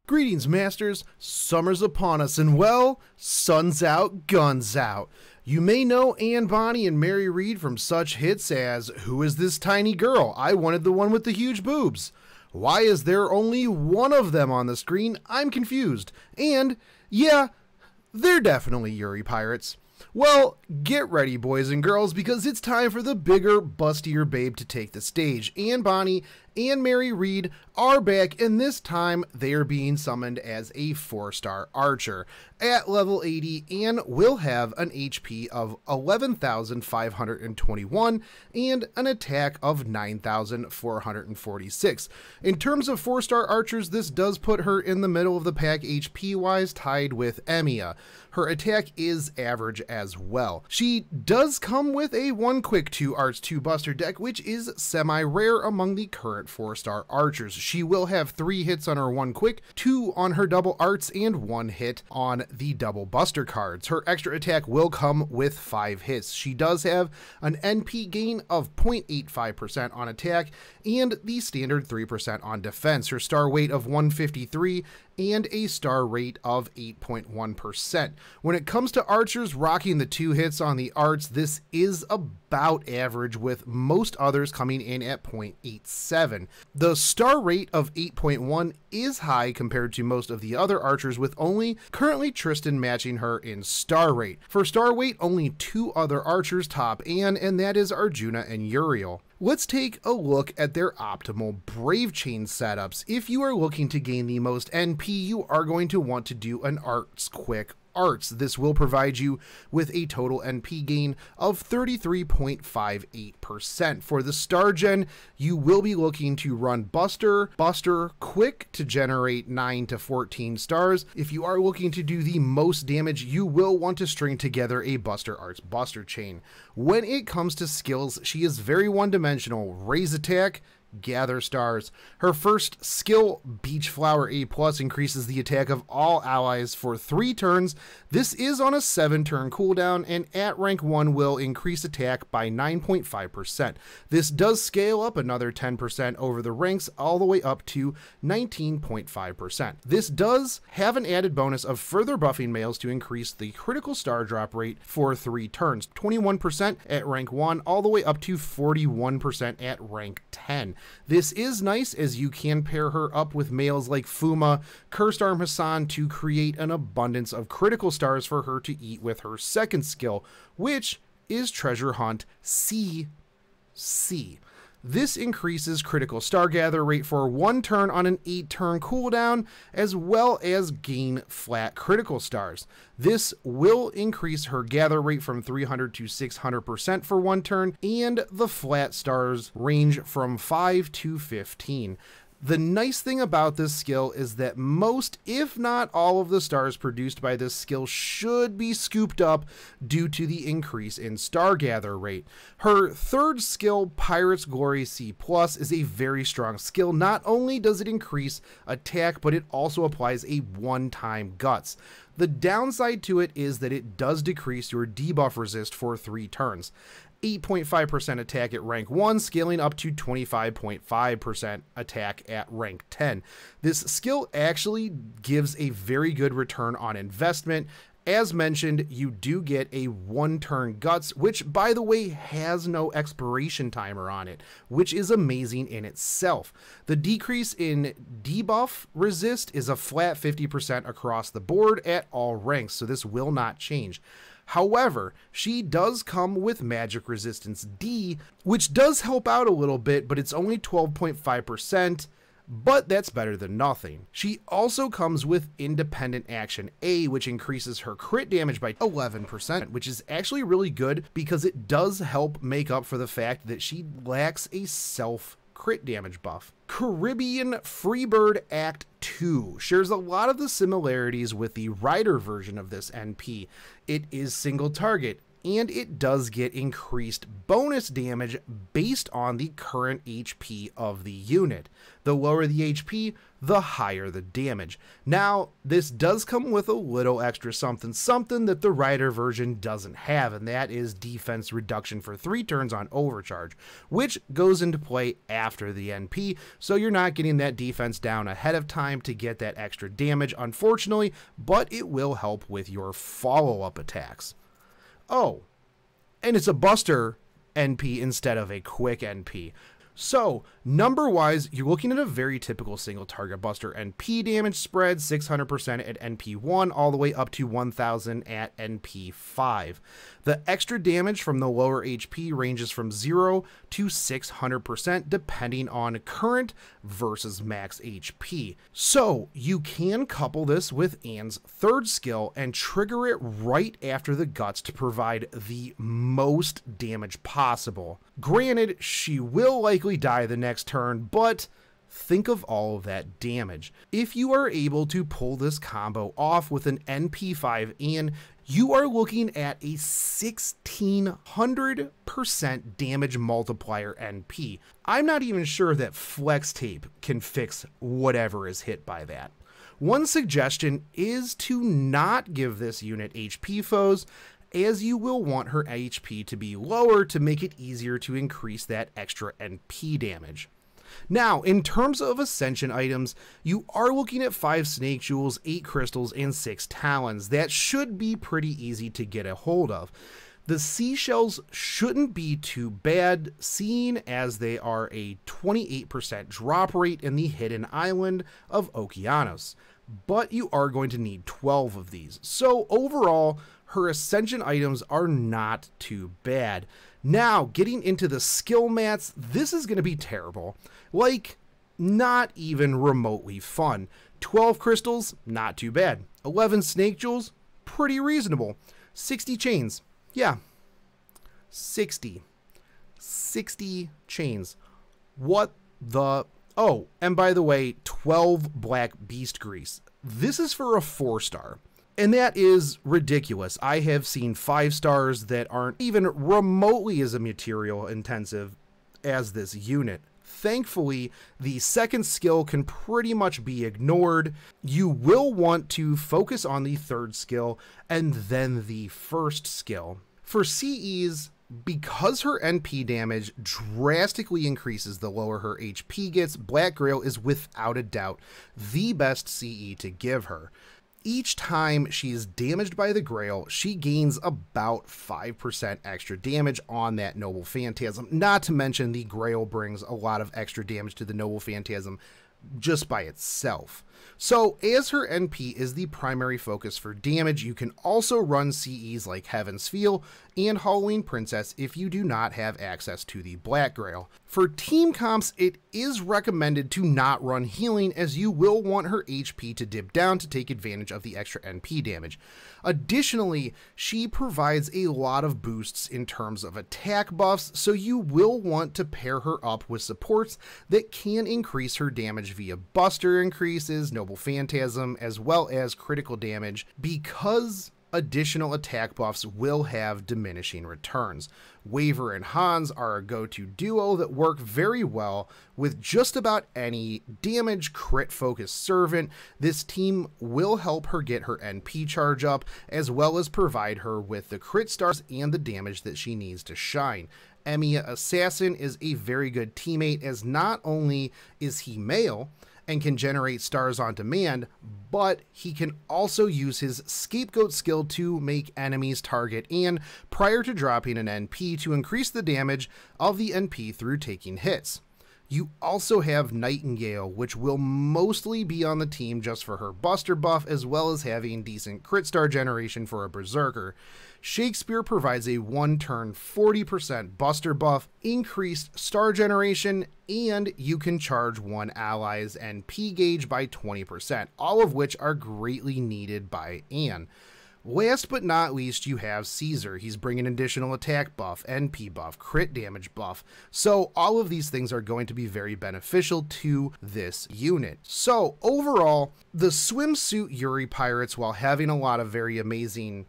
Greetings, masters. Summer's upon us, and well, sun's out, guns out. You may know Bonny and Mary Reed from such hits as Who Is This Tiny Girl? I Wanted the One with the Huge Boobs. Why is there only one of them on the screen? I'm confused. And, yeah, they're definitely Yuri Pirates. Well, get ready, boys and girls, because it's time for the bigger, bustier babe to take the stage. Bonny and Mary Reed are back, and this time they are being summoned as a 4-star archer at level 80 and will have an HP of 11,521 and an attack of 9,446. In terms of 4-star archers, this does put her in the middle of the pack HP-wise, tied with Emiya. Her attack is average as well. She does come with a 1 quick 2 arts 2 buster deck, which is semi-rare among the current 4-star archers. She will have 3 hits on her 1 quick, 2 on her double arts, and 1 hit on the double buster cards. Her extra attack will come with 5 hits. She does have an NP gain of 0.85% on attack and the standard 3% on defense. Her star weight of 153 and a star rate of 8.1%. When it comes to archers rocking the 2 hits on the arts, this is about average, with most others coming in at 0.87. The star rate of 8.1 is high compared to most of the other archers, with only currently Tristan matching her in star rate. For star weight, only 2 other archers top and that is Arjuna and Uriel. Let's take a look at their optimal Brave Chain setups. If you are looking to gain the most NP, you are going to want to do an Arts Quick Arts. This will provide you with a total NP gain of 33.58%. For the Star Gen, you will be looking to run Buster Quick to generate 9 to 14 stars. If you are looking to do the most damage, you will want to string together a Buster Arts Buster Chain. When it comes to skills, she is very one-dimensional. Raise attack, gather stars. Her first skill, Beach Flower A+, increases the attack of all allies for 3 turns. This is on a 7-turn cooldown, and at rank 1 will increase attack by 9.5%. This does scale up another 10% over the ranks, all the way up to 19.5%. This does have an added bonus of further buffing males to increase the critical star drop rate for 3 turns, 21% at rank 1, all the way up to 41% at rank 10. This is nice, as you can pair her up with males like Fuma, Cursed Arm Hassan to create an abundance of critical stars for her to eat with her second skill, which is Treasure Hunt CC. This increases critical star gather rate for 1 turn on an 8-turn cooldown, as well as gain flat critical stars. This will increase her gather rate from 300 to 600% for 1 turn, and the flat stars range from 5 to 15. The nice thing about this skill is that most, if not all, of the stars produced by this skill should be scooped up due to the increase in star gather rate. Her third skill, Pirates Glory C+, is a very strong skill. Not only does it increase attack, but it also applies a 1-time guts. The downside to it is that it does decrease your debuff resist for 3 turns. 8.5% attack at rank 1, scaling up to 25.5% attack at rank 10. This skill actually gives a very good return on investment. As mentioned, you do get a 1-turn guts, which, by the way, has no expiration timer on it, which is amazing in itself. The decrease in debuff resist is a flat 50% across the board at all ranks, so this will not change. However, she does come with Magic Resistance D, which does help out a little bit, but it's only 12.5%, but that's better than nothing. She also comes with Independent Action A, which increases her crit damage by 11%, which is actually really good because it does help make up for the fact that she lacks a self crit damage buff. Caribbean Freebird Act 2 shares a lot of the similarities with the Rider version of this NP. It is single target, and it does get increased bonus damage based on the current HP of the unit. The lower the HP, the higher the damage. Now, this does come with a little extra something that the Rider version doesn't have, and that is defense reduction for 3 turns on overcharge, which goes into play after the NP, so you're not getting that defense down ahead of time to get that extra damage, unfortunately, but it will help with your follow-up attacks. Oh, and it's a Buster NP instead of a quick NP. So, number-wise, you're looking at a very typical single-target Buster NP damage spread, 600% at NP1 all the way up to 1000 at NP5. The extra damage from the lower HP ranges from 0 to 600% depending on current versus max HP. So, you can couple this with Anne's third skill and trigger it right after the guts to provide the most damage possible. Granted, she will likely die the next turn, but think of all of that damage. If you are able to pull this combo off with an NP5 Anne, you are looking at a 1600% damage multiplier NP. I'm not even sure that Flex Tape can fix whatever is hit by that. One suggestion is to not give this unit HP foes, as you will want her HP to be lower to make it easier to increase that extra NP damage. Now, in terms of Ascension items, you are looking at 5 Snake Jewels, 8 Crystals, and 6 Talons. That should be pretty easy to get a hold of. The Seashells shouldn't be too bad, seeing as they are a 28% drop rate in the hidden island of Okeanos. But you are going to need 12 of these. So overall, her Ascension items are not too bad. Now, getting into the skill mats, this is going to be terrible. Like, not even remotely fun. 12 Crystals, not too bad. 11 Snake Jewels, pretty reasonable. 60 Chains, yeah. 60 chains. What the... Oh, and by the way, 12 Black Beast Grease. This is for a 4-star. And that is ridiculous. I have seen 5 stars that aren't even remotely as material intensive as this unit. Thankfully, the second skill can pretty much be ignored. You will want to focus on the third skill and then the first skill. For CEs, because her NP damage drastically increases the lower her HP gets, Black Grail is without a doubt the best CE to give her. Each time she is damaged by the Grail, she gains about 5% extra damage on that Noble Phantasm. Not to mention the Grail brings a lot of extra damage to the Noble Phantasm just by itself. So as her NP is the primary focus for damage, you can also run CEs like Heaven's Feel and Halloween Princess if you do not have access to the Black Grail. For team comps, it is recommended to not run healing, as you will want her HP to dip down to take advantage of the extra NP damage. Additionally, she provides a lot of boosts in terms of attack buffs, so you will want to pair her up with supports that can increase her damage via Buster increases, Noble Phantasm, as well as critical damage, because additional attack buffs will have diminishing returns. Waver and Hans are a go-to duo that work very well with just about any damage crit focused servant. This team will help her get her NP charge up, as well as provide her with the crit stars and the damage that she needs to shine. Emiya Assassin is a very good teammate, as not only is he male and can generate stars on demand, but he can also use his Scapegoat skill to make enemies target Anne prior to dropping an NP to increase the damage of the NP through taking hits. You also have Nightingale, which will mostly be on the team just for her Buster buff, as well as having decent crit star generation for a Berserker. Shakespeare provides a 1-turn 40% Buster buff, increased star generation, and you can charge one ally's NP gauge by 20%, all of which are greatly needed by Anne. Last but not least, you have Caesar. He's bringing additional attack buff, NP buff, crit damage buff. So all of these things are going to be very beneficial to this unit. So overall, the swimsuit Yuri Pirates, while having a lot of very amazing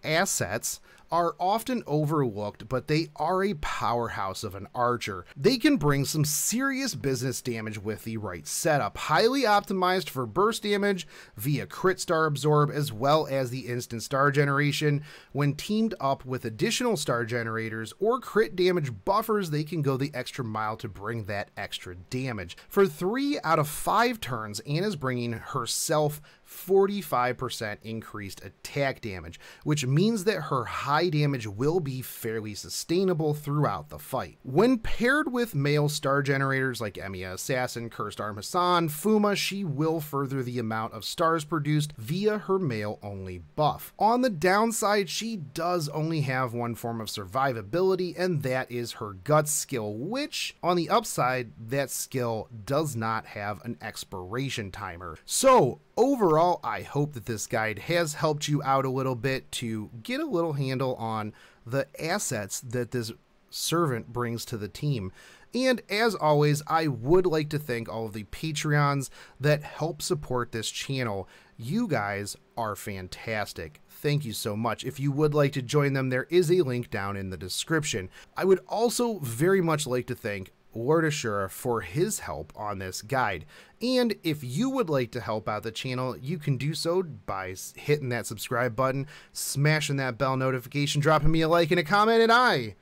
assets, are often overlooked, but they are a powerhouse of an archer. They can bring some serious business damage with the right setup, highly optimized for burst damage via crit star absorb as well as the instant star generation. When teamed up with additional star generators or crit damage buffers, they can go the extra mile to bring that extra damage. For 3 out of 5 turns, Anna's bringing herself 45% increased attack damage, which means that her high damage will be fairly sustainable throughout the fight. When paired with male star generators like Emiya Assassin, Cursed Arm Hassan, Fuma, she will further the amount of stars produced via her male-only buff. On the downside, she does only have one form of survivability, and that is her Guts skill, which, on the upside, that skill does not have an expiration timer. So, overall, I hope that this guide has helped you out a little bit to get a little handle on the assets that this servant brings to the team. And as always, I would like to thank all of the Patreons that help support this channel. You guys are fantastic. Thank you so much. If you would like to join them, there is a link down in the description. I would also very much like to thank Lord Ashura for his help on this guide. And if you would like to help out the channel, you can do so by hitting that subscribe button, smashing that bell notification, dropping me a like and a comment, and I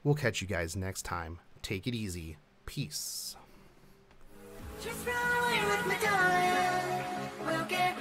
will catch you guys next time. Take it easy. Peace. Just run away with my darling. We'll get